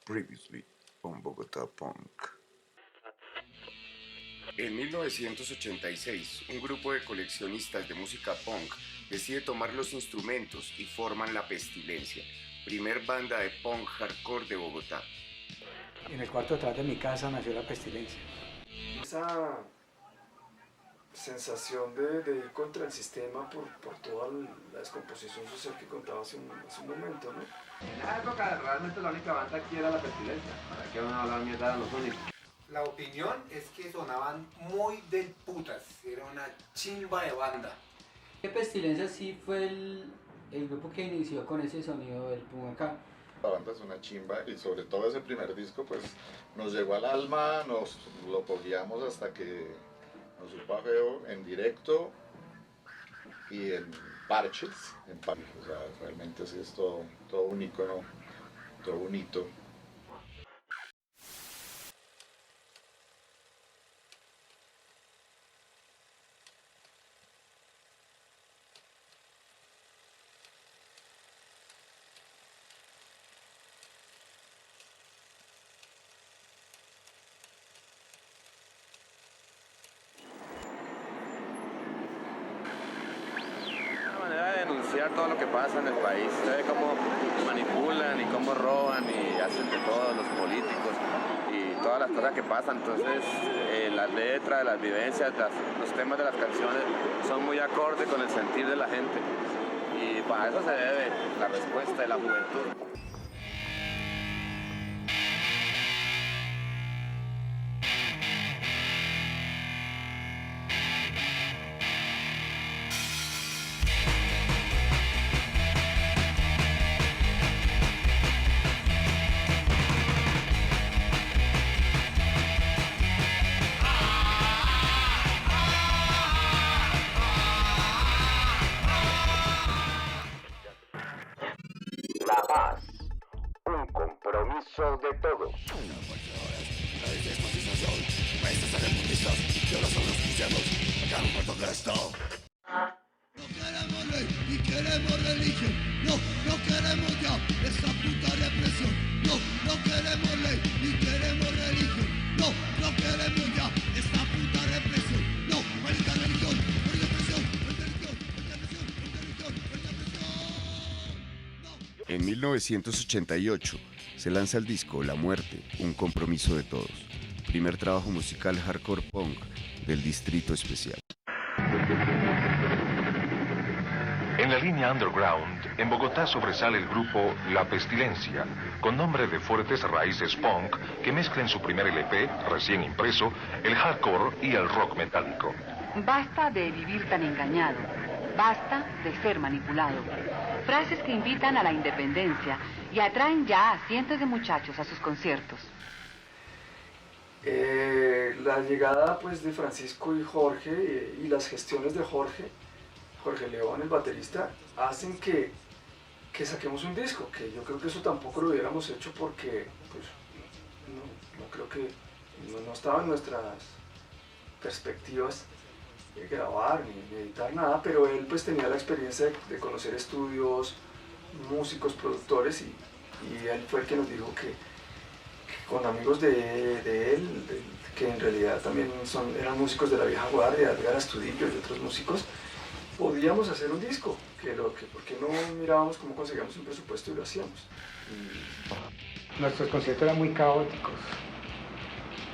Previously on Bogotá Punk. En 1986, un grupo de coleccionistas de música punk decide tomar los instrumentos y forman La Pestilencia, primer banda de punk hardcore de Bogotá. En el cuarto detrás de mi casa nació La Pestilencia. Esa sensación de ir contra el sistema por toda la descomposición social que contaba hace un momento, ¿no? En esa época realmente la única banda aquí era La Pestilencia. ¿Para qué van a hablar mierda de los únicos? La opinión es que sonaban muy del putas, era una chimba de banda. Pestilencia sí fue el grupo que inició con ese sonido del pum acá. La banda es una chimba y sobre todo ese primer disco pues nos llegó al alma, nos lo cogíamos hasta que nos supo a feo en directo y en parches, o sea, realmente sí es todo un icono, todo un hito. Denunciar todo lo que pasa en el país, sabe cómo manipulan y cómo roban y hacen de todos los políticos y todas las cosas que pasan. Entonces las letras, las vivencias, los temas de las canciones son muy acordes con el sentir de la gente y para eso se debe la respuesta de la juventud. La paz, un compromiso de todos. No queremos ley, ni queremos religión. No queremos ya esa puta represión. No queremos ley, ni queremos religión. No queremos ya esta puta represión. No, maldita religión, represión, religión, represión, religión, represión. En 1988 se lanza el disco La Muerte, un compromiso de todos, primer trabajo musical hardcore punk del Distrito Especial. En la línea underground, en Bogotá sobresale el grupo La Pestilencia, con nombre de fuertes raíces punk que mezcla en su primer LP, recién impreso, el hardcore y el rock metálico. Basta de vivir tan engañado, basta de ser manipulado. Frases que invitan a la independencia y atraen ya a cientos de muchachos a sus conciertos. La llegada pues de Francisco y Jorge y las gestiones de Jorge León, el baterista, hacen que saquemos un disco, que yo creo que eso tampoco lo hubiéramos hecho porque pues, no creo que no estaba en nuestras perspectivas grabar ni editar nada, pero él pues tenía la experiencia de conocer estudios, músicos, productores y él fue el que nos dijo que con amigos de él, que en realidad también eran músicos de la vieja guardia, Edgar Astudillo y otros músicos, podíamos hacer un disco, porque no mirábamos cómo conseguíamos un presupuesto y lo hacíamos. Nuestros conciertos eran muy caóticos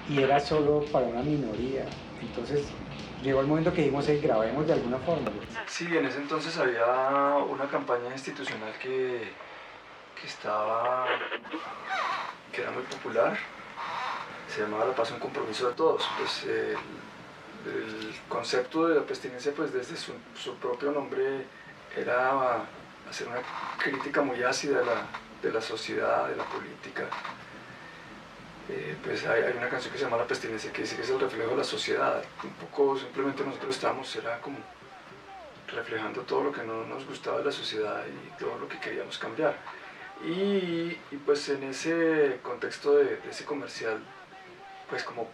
y era solo para una minoría. Entonces llegó el momento que dijimos, grabemos de alguna forma. Sí, en ese entonces había una campaña institucional que era muy popular, se llamaba La Paz, un compromiso de todos. Pues, el concepto de La Pestilencia, pues desde su propio nombre, era hacer una crítica muy ácida de la sociedad, de la política. Pues hay una canción que se llama La Pestilencia que dice que es el reflejo de la sociedad. Un poco simplemente nosotros era como reflejando todo lo que no nos gustaba de la sociedad y todo lo que queríamos cambiar. Y pues en ese contexto de ese comercial, pues como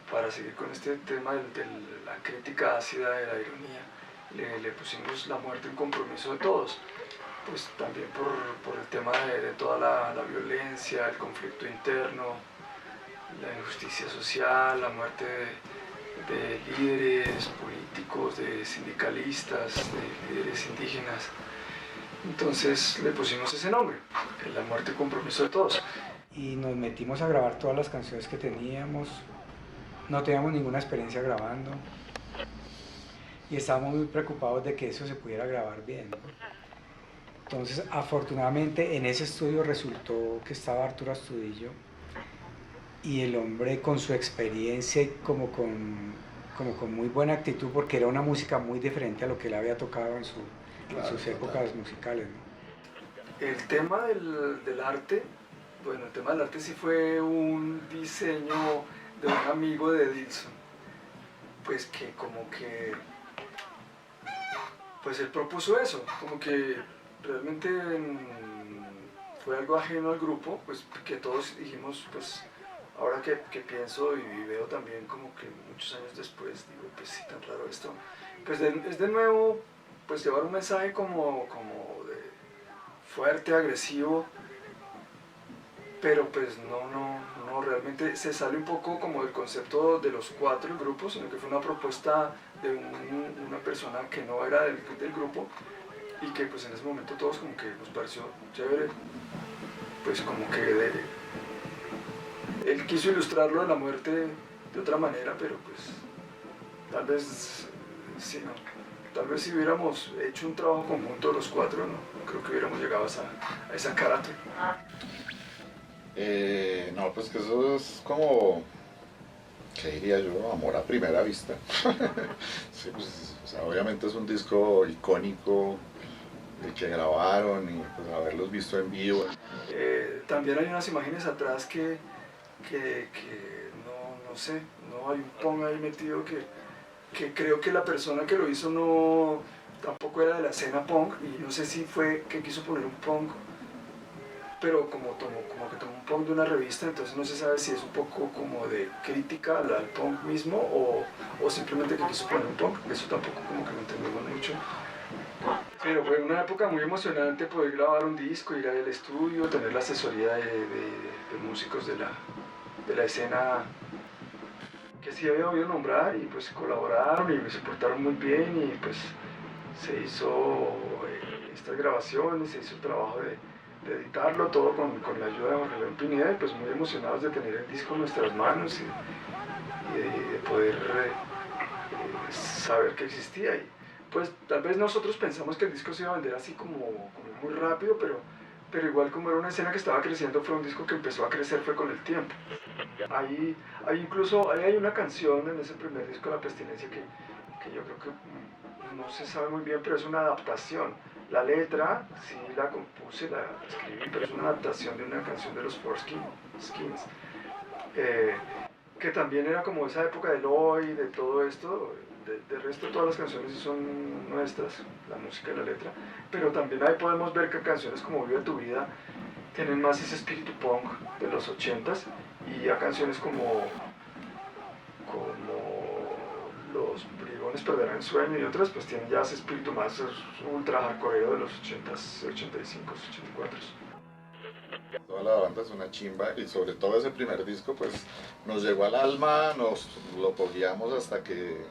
para seguir con este tema de la crítica ácida, de la ironía, le pusimos La Muerte, un compromiso de todos. pues también por el tema de toda la violencia, el conflicto interno, la injusticia social, la muerte de líderes políticos, de sindicalistas, de líderes indígenas. Entonces le pusimos ese nombre, La muerte y compromiso de todos. Y nos metimos a grabar todas las canciones que teníamos. No teníamos ninguna experiencia grabando. Y estábamos muy preocupados de que eso se pudiera grabar bien. Entonces, afortunadamente, en ese estudio resultó que estaba Arturo Astudillo, y el hombre con su experiencia y como con muy buena actitud, porque era una música muy diferente a lo que él había tocado en sus épocas musicales, ¿no? El tema del arte, bueno, el tema del arte sí fue un diseño de un amigo de Dilson, pues que como que, pues él propuso eso, como que realmente fue algo ajeno al grupo, pues que todos dijimos, pues ahora que pienso y veo también como que muchos años después, digo, pues sí, tan raro esto, pues es de nuevo, pues llevar un mensaje como de fuerte, agresivo, pero pues no, realmente se sale un poco como del concepto de los cuatro el grupo, sino que fue una propuesta de una persona que no era del grupo, y que pues en ese momento todos como que nos pareció chévere, pues como que él quiso ilustrarlo de la muerte de otra manera, pero pues tal vez sí, no. Tal vez si hubiéramos hecho un trabajo conjunto los cuatro, no creo que hubiéramos llegado a esa carátula. No, pues que eso es como, ¿qué diría yo? Amor a primera vista. Sí, pues, o sea, obviamente es un disco icónico, el que grabaron y pues haberlos visto en vivo. También hay unas imágenes atrás que no sé, no hay un Pong ahí metido que creo que la persona que lo hizo tampoco era de la escena punk, y no sé si fue que quiso poner un punk, pero como que tomó un punk de una revista, entonces no se sabe si es un poco como de crítica al punk mismo o simplemente que quiso poner un punk, eso tampoco como que lo entendemos mucho. Pero fue una época muy emocionante poder grabar un disco, ir al estudio, tener la asesoría de músicos de la escena que sí había oído nombrar, y pues colaboraron y se portaron muy bien, y pues se hizo estas grabaciones, se hizo el trabajo de editarlo todo con la ayuda de Jorge León Pineda, y pues muy emocionados de tener el disco en nuestras manos y de poder saber que existía. Y pues tal vez nosotros pensamos que el disco se iba a vender así como muy rápido, pero igual como era una escena que estaba creciendo, fue un disco que empezó a crecer, fue con el tiempo. Ahí hay una canción en ese primer disco, La Pestilencia, que yo creo que no se sabe muy bien, pero es una adaptación. La letra sí la compuse, la escribí, pero es una adaptación de una canción de los Four Skins, que también era como esa época del hoy, de todo esto. De resto todas las canciones son nuestras, la música y la letra, pero también ahí podemos ver que canciones como Vive tu vida tienen más ese espíritu punk de los 80s, y a canciones como Los brigones perderán el sueño y otras pues tienen ya ese espíritu más ultra hardcoreero de los 80s, 85s, 84s. Toda la banda es una chimba, y sobre todo ese primer disco pues nos llegó al alma, nos lo podíamos hasta que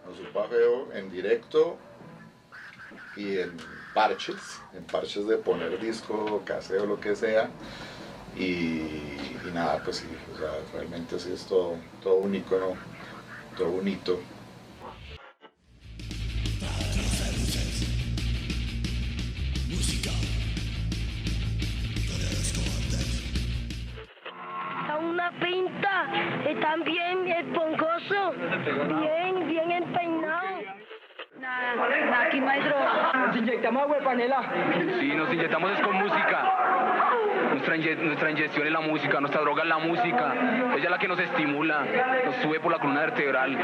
nos supo a feo en directo y en parches de poner disco, caseo, lo que sea, y nada, pues sí, o sea, realmente sí es todo un icono, todo un hito. Una pinta, también esponjoso, bien empeinado. Nada, aquí no hay droga. Nos inyectamos agua de panela. Sí, nos inyectamos es con música. Nuestra inyección es la música, nuestra droga es la música. Ella es la que nos estimula, nos sube por la columna vertebral.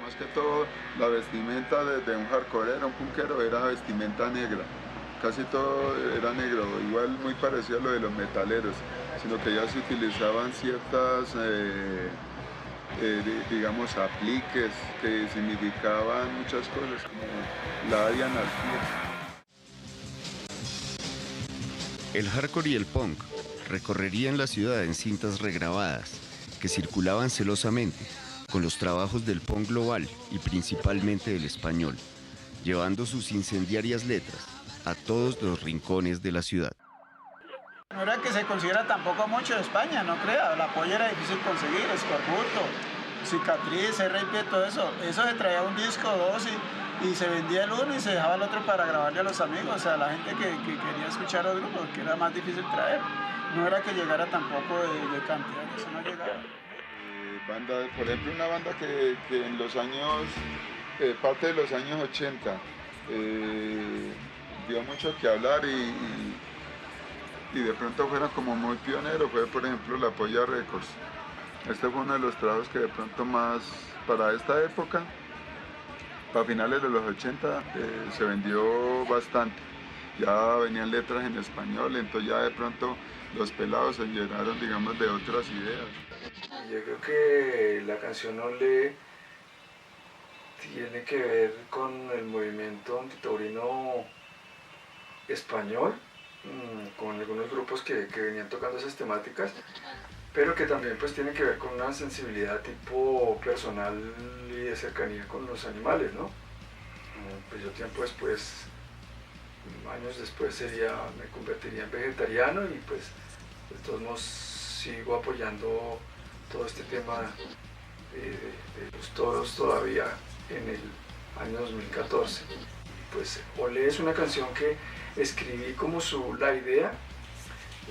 Más que todo, la vestimenta de un hardcore, un punkero, era vestimenta negra. Casi todo era negro, igual muy parecido a lo de los metaleros, sino que ya se utilizaban ciertas digamos, apliques que significaban muchas cosas, como la anarquía. El hardcore y el punk recorrerían la ciudad en cintas regrabadas que circulaban celosamente con los trabajos del punk global y principalmente del español, llevando sus incendiarias letras a todos los rincones de la ciudad. No era que se considera tampoco mucho de España, no crea, la polla era difícil conseguir, escorbuto, cicatriz, RIP, todo eso. Eso se traía un disco, dos y se vendía el uno y se dejaba el otro para grabarle a los amigos, o sea, la gente que quería escuchar los grupos, que era más difícil traer. No era que llegara tampoco de cantidad, eso no llegaba. Banda, por ejemplo, una banda que en los años, parte de los años 80, dio mucho que hablar y de pronto fueron como muy pioneros, fue por ejemplo La Polla Records. Este fue uno de los trabajos que de pronto más, para esta época, para finales de los 80, se vendió bastante. Ya venían letras en español, entonces ya de pronto los pelados se llenaron, digamos, de otras ideas. Yo creo que la canción Olé tiene que ver con el movimiento antitaurino español, con algunos grupos que venían tocando esas temáticas, pero que también pues tiene que ver con una sensibilidad tipo personal y de cercanía con los animales, ¿no? Pues yo tiempo después, años después me convertiría en vegetariano y pues de todos modos sigo apoyando todo este tema de los toros todavía en el año 2014. Pues Olé es una canción que escribí como la idea,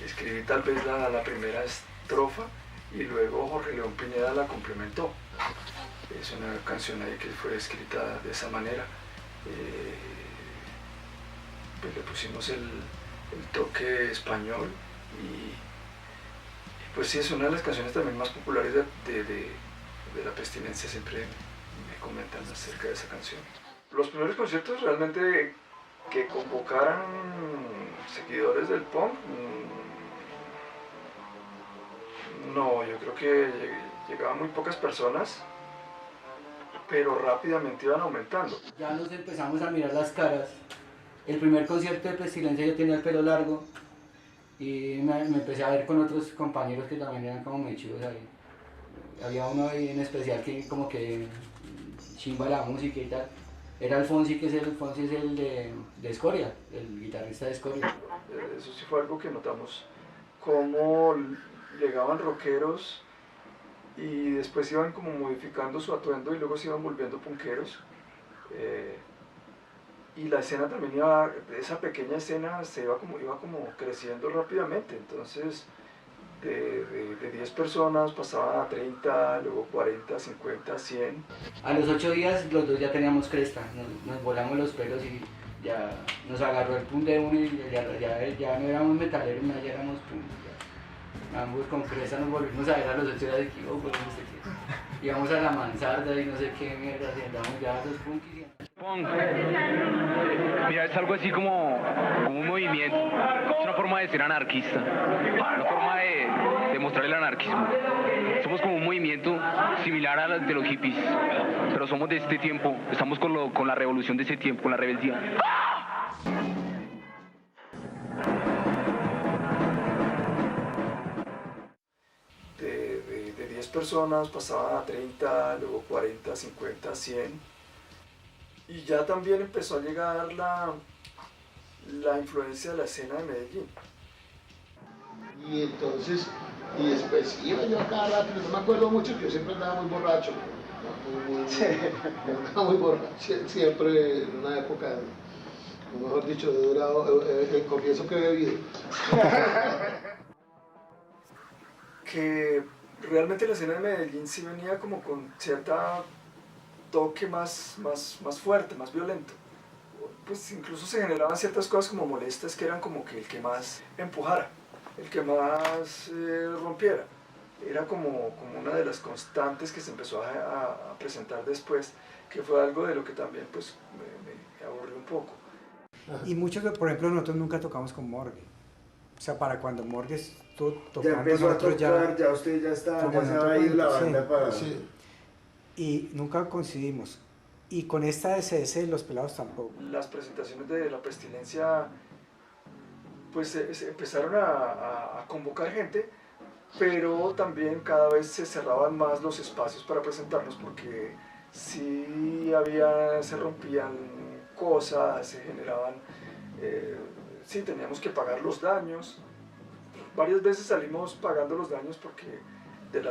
escribí tal vez la primera estrofa y luego Jorge León Pineda la complementó. Es una canción ahí que fue escrita de esa manera. Pues le pusimos el toque español y pues sí, es una de las canciones también más populares de La Pestilencia, siempre me comentan acerca de esa canción. Los primeros conciertos realmente que convocaran seguidores del punk, no, yo creo que llegaban muy pocas personas, pero rápidamente iban aumentando. Ya nos empezamos a mirar las caras. El primer concierto de Pestilencia yo tenía el pelo largo y me empecé a ver con otros compañeros que también eran como muy chidos ahí. Había uno ahí en especial que como que chimba la música y tal. Era Alfonsi, Alfonsi es el de Escoria, el guitarrista de Escoria. Eso sí fue algo que notamos, cómo llegaban rockeros y después iban como modificando su atuendo y luego se iban volviendo punkeros. Y la escena también esa pequeña escena iba como creciendo rápidamente, entonces de 10 personas pasaban a 30, luego 40, 50, 100. A los 8 días los dos ya teníamos cresta, nos volamos los pelos y ya nos agarró el pum de uno y ya no éramos metaleros, ya éramos pum. Ambos con cresta nos volvimos a ver a los 8 días de que íbamos a la mansarda y no sé qué mierda, y andamos ya a los punkis. Punk, mira, es algo así como un movimiento, es una forma de ser anarquista, una forma de mostrar el anarquismo. Somos como un movimiento similar al de los hippies, pero somos de este tiempo, estamos con la revolución de ese tiempo, con la rebeldía. De 10 personas pasaban a 30, luego 40, 50, 100. Y ya también empezó a llegar la influencia de la escena de Medellín. Y entonces, y después iba yo a cada rato, no me acuerdo mucho, que yo siempre andaba muy borracho. Andaba muy borracho, siempre en una época, o mejor dicho, he durado el comienzo que he bebido. Que realmente la escena de Medellín sí venía como con cierta toque más fuerte, más violento. Pues incluso se generaban ciertas cosas como molestas que eran como que el que más empujara, el que más rompiera. Era como una de las constantes que se empezó a presentar después, que fue algo de lo que también pues me aburrió un poco. Y muchos, por ejemplo, nosotros nunca tocamos con Morgue. O sea, para cuando Morgues estuvo Ya tocando, empezó a nosotros tocar, ya usted ya está, como ya se nosotros va a ir la sí, banda para... sí. Y nunca coincidimos. Y con esta SS los pelados tampoco. Las presentaciones de La Pestilencia pues se empezaron a convocar gente, pero también cada vez se cerraban más los espacios para presentarnos porque sí se rompían cosas, se generaban, sí teníamos que pagar los daños. Varias veces salimos pagando los daños porque del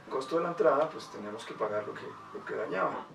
costo de la entrada pues teníamos que pagar lo que dañaba.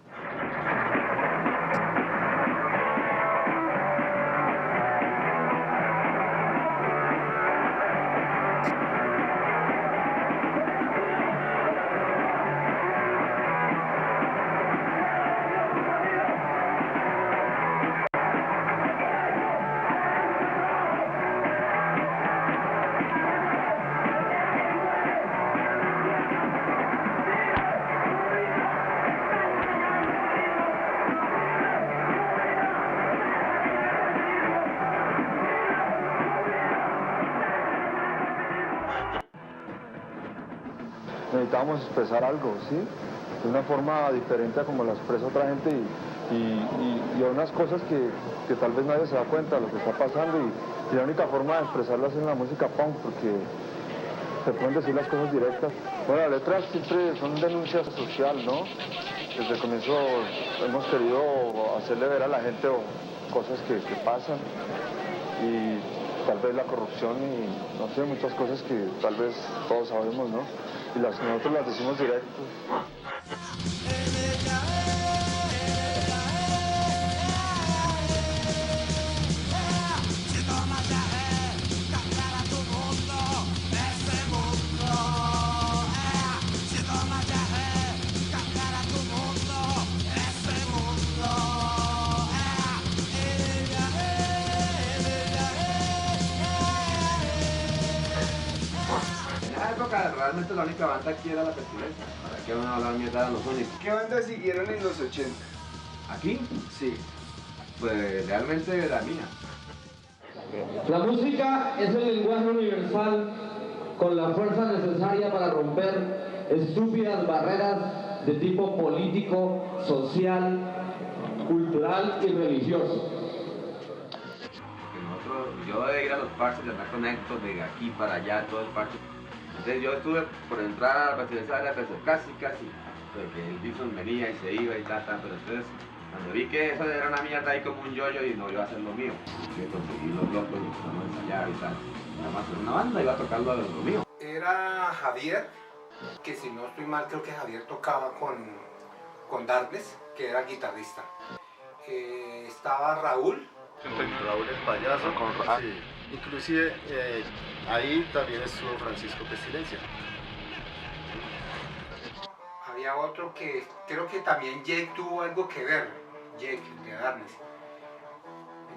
Necesitábamos expresar algo, ¿sí? De una forma diferente a como lo expresa otra gente y a unas cosas que tal vez nadie se da cuenta de lo que está pasando y la única forma de expresarlas es en la música punk porque se pueden decir las cosas directas. Bueno, las letras siempre son denuncias social, ¿no? Desde el comienzo hemos querido hacerle ver a la gente cosas que pasan y tal vez la corrupción y no sé, muchas cosas que tal vez todos sabemos, ¿no? Y nosotros las decimos directos. Realmente la única banda aquí era La Pestilencia. ¿Para qué van a hablar mierda de los únicos? ¿Qué bandas siguieron en los 80? ¿Aquí? Sí. Pues realmente la mía. La música es el lenguaje universal con la fuerza necesaria para romper estúpidas barreras de tipo político, social, cultural y religioso. Yo de ir a los parches, de andar con Héctor, de aquí para allá, todo el parche. Entonces yo estuve por entrar a La Pestilencia casi, porque el Dixon venía y se iba y tal, pero entonces cuando vi que eso era una mierda ahí como un yoyo y no iba a hacer lo mío, yo conseguí los locos y empezamos a ensayar y tal. Nada más en una banda iba a tocar lo mío. Era Javier, que si no estoy mal creo que Javier tocaba con Darkness, que era guitarrista. Estaba Raúl. Raúl el payaso, sí. Inclusive ahí también estuvo Francisco Pestilencia. Había otro que creo que también Jake tuvo algo que ver, Jake de Darkness.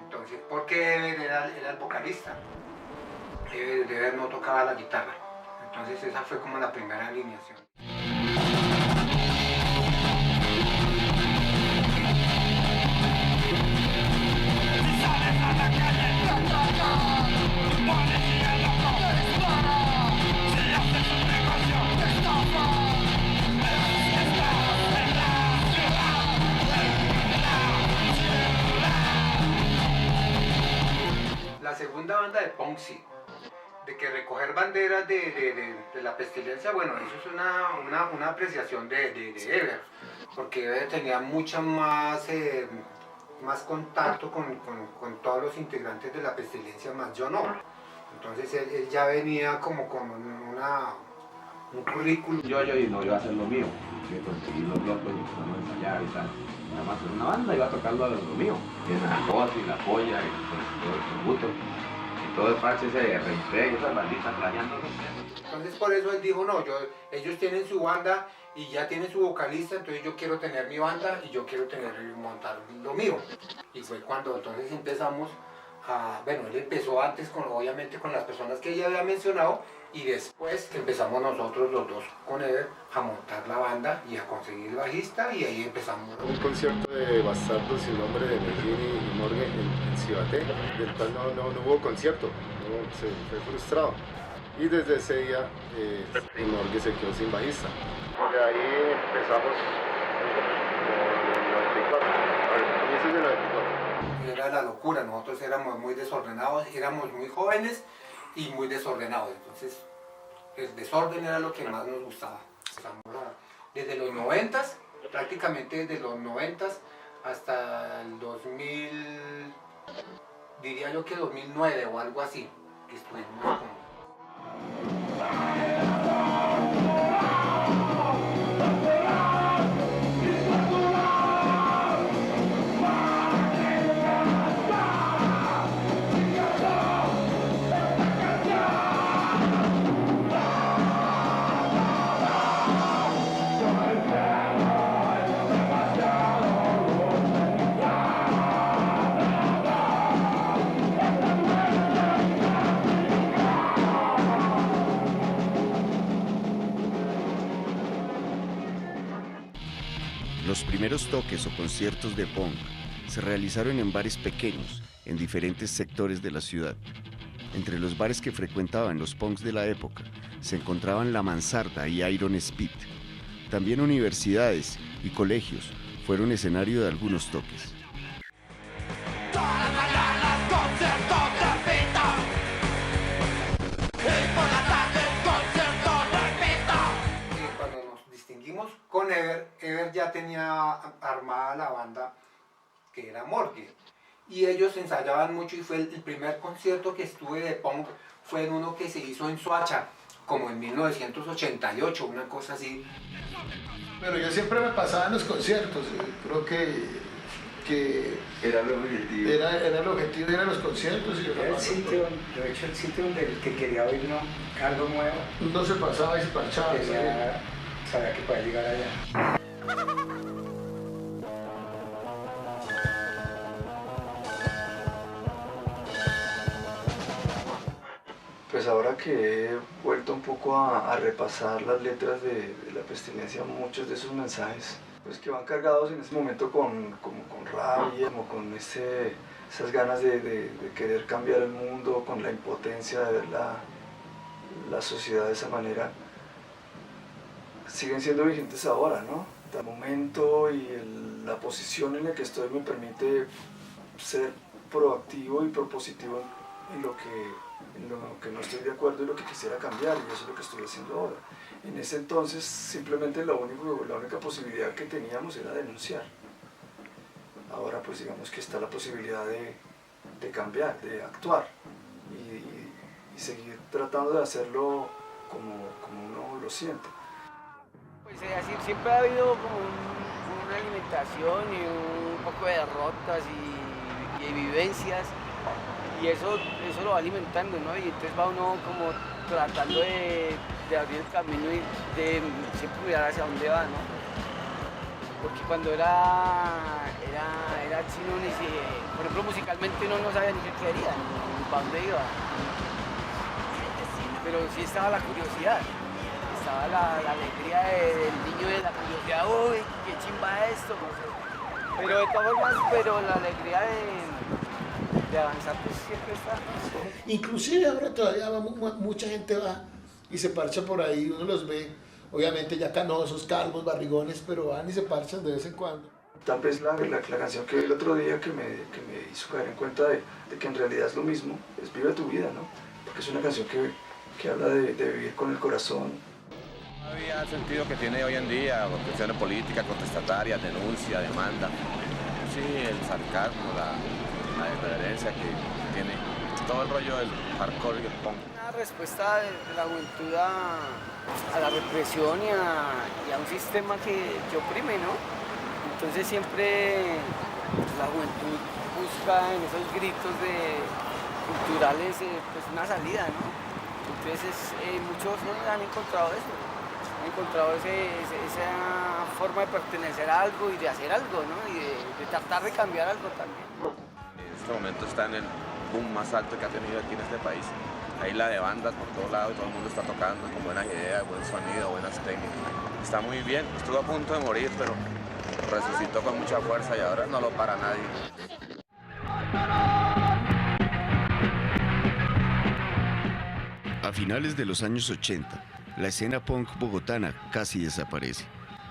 Entonces, porque era el vocalista, Ever no tocaba la guitarra. Entonces esa fue como la primera alineación. La segunda banda de punk sí, de que recoger banderas de La Pestilencia, bueno, eso es una apreciación de Ever, porque Ever tenía mucha más contacto con todos los integrantes de La Pestilencia, más yo no. Entonces él ya venía como con un currículum. Yo y no iba a hacer lo mío, yo conseguí los locos y empezamos a ensayar y tal. Nada más en una banda iba a tocar lo mío, en la voz y la polla y todo el tributo. Y todo el parche se reintegra y esas banditas planeándolo. Entonces por eso él dijo, no, ellos tienen su banda y ya tienen su vocalista, entonces yo quiero tener mi banda y yo quiero montar lo mío. Y fue cuando entonces empezamos bueno, él empezó antes obviamente con las personas que ella había mencionado, y después empezamos nosotros los dos con él a montar la banda y a conseguir el bajista, y ahí empezamos. Un concierto de Bastardos sin nombre de Medellín y Morgue en Cibaté, del cual no hubo concierto, se fue frustrado. Y desde ese día Morgue se quedó sin bajista. De ahí empezamos en el 94, a comienzos del 94. Era la locura, nosotros éramos muy desordenados, éramos muy jóvenes y muy desordenados, entonces el desorden era lo que más nos gustaba. Desde los 90s, prácticamente desde los 90s hasta el 2000, diría yo que 2009 o algo así, que estuvimos como... Los primeros toques o conciertos de punk se realizaron en bares pequeños, en diferentes sectores de la ciudad. Entre los bares que frecuentaban los punks de la época se encontraban La Mansarda y Iron Speed. También universidades y colegios fueron escenario de algunos toques. Con Ever ya tenía armada la banda que era Morgue, y ellos ensayaban mucho, y fue el primer concierto que estuve de punk fue en uno que se hizo en Soacha, como en 1988, una cosa así. Pero yo siempre me pasaba en los conciertos, creo que era el objetivo. Era el objetivo, eran los conciertos. Y era el sitio, de hecho el sitio donde el que quería oír algo nuevo. Uno se pasaba y se parchaba. Sabía que podía llegar allá. Pues ahora que he vuelto un poco a repasar las letras de La Pestilencia, muchos de esos mensajes pues que van cargados en ese momento con rabia, como con esas ganas de querer cambiar el mundo, con la impotencia de ver la sociedad de esa manera, siguen siendo vigentes ahora, ¿no? El momento y la posición en la que estoy me permite ser proactivo y propositivo en lo que no estoy de acuerdo y lo que quisiera cambiar, y eso es lo que estoy haciendo ahora. En ese entonces simplemente la única posibilidad que teníamos era denunciar. Ahora pues digamos que está la posibilidad de cambiar, de actuar y seguir tratando de hacerlo como uno lo siente. Pues así, siempre ha habido como una alimentación y un poco de derrotas y de vivencias, y eso lo va alimentando, ¿no? Y entonces va uno como tratando de abrir el camino y de siempre mirar hacia dónde va, ¿no? Porque cuando era chino, por ejemplo, musicalmente uno no sabía ni qué quería, ni para dónde iba, pero sí estaba la curiosidad. Estaba la alegría del niño, de la curiosidad, uy, qué chimba esto, no sé. Pero de todas formas, la alegría de avanzar pues siempre está. Inclusive ahora todavía mucha gente va y se parcha por ahí, uno los ve, obviamente ya canosos, calvos, barrigones, pero van y se parchan de vez en cuando. Tal vez la canción que vi el otro día que me hizo caer en cuenta de que en realidad es lo mismo, es Vive tu vida, ¿no? Porque es una canción que habla de vivir con el corazón. Había el sentido que tiene hoy en día, cuestiones políticas, contestatarias, denuncia, demanda. Sí, el sarcasmo, la irreverencia que tiene todo el rollo del hardcore y el punk. Una respuesta de la juventud a la represión y a un sistema que oprime, ¿no? Entonces siempre la juventud busca en esos gritos culturales pues una salida, ¿no? Entonces muchos no han encontrado eso. Han encontrado esa forma de pertenecer a algo y de hacer algo, ¿no? Y de tratar de cambiar algo también. En este momento está en el boom más alto que ha tenido aquí en este país. Hay la de bandas por todos lados, todo el mundo está tocando con buenas ideas, buen sonido, buenas técnicas. Está muy bien, estuvo a punto de morir, pero resucitó con mucha fuerza y ahora no lo para nadie. A finales de los años 80, la escena punk bogotana casi desaparece.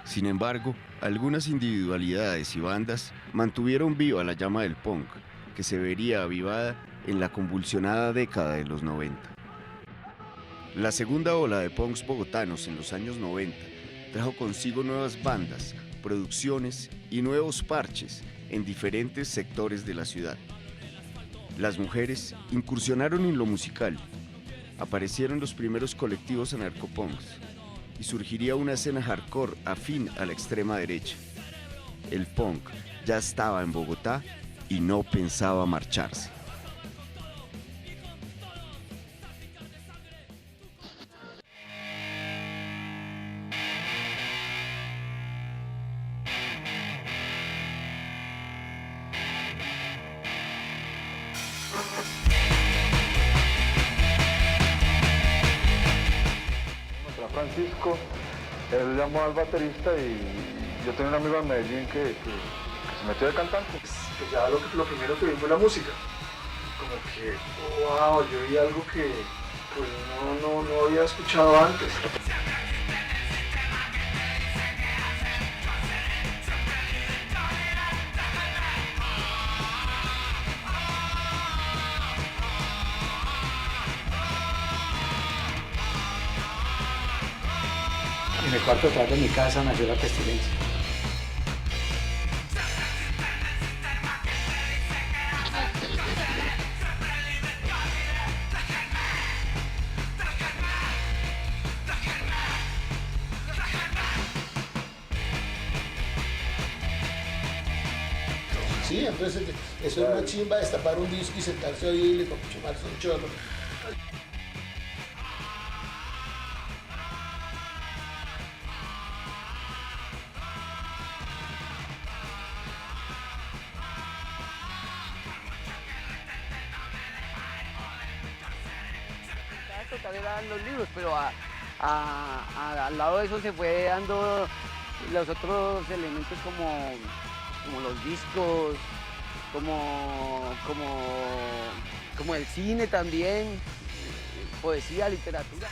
Sin embargo, algunas individualidades y bandas mantuvieron viva la llama del punk, que se vería avivada en la convulsionada década de los 90. La segunda ola de punks bogotanos en los años 90 trajo consigo nuevas bandas, producciones y nuevos parches en diferentes sectores de la ciudad. Las mujeres incursionaron en lo musical, aparecieron los primeros colectivos anarcopunks y surgiría una escena hardcore afín a la extrema derecha. El punk ya estaba en Bogotá y no pensaba marcharse. Francisco, él llamó al baterista y yo tenía un amigo en Medellín que se metió de cantante. Pues ya lo primero que vi fue la música. Como que, wow, yo vi algo que pues no había escuchado antes. En el cuarto detrás de mi casa nació La Pestilencia. Sí, entonces eso es una chimba, destapar un disco y sentarse a oírle, chumarse un chorro. Total eran los libros, pero al lado de eso se fue dando los otros elementos como los discos, como el cine también, poesía, literatura.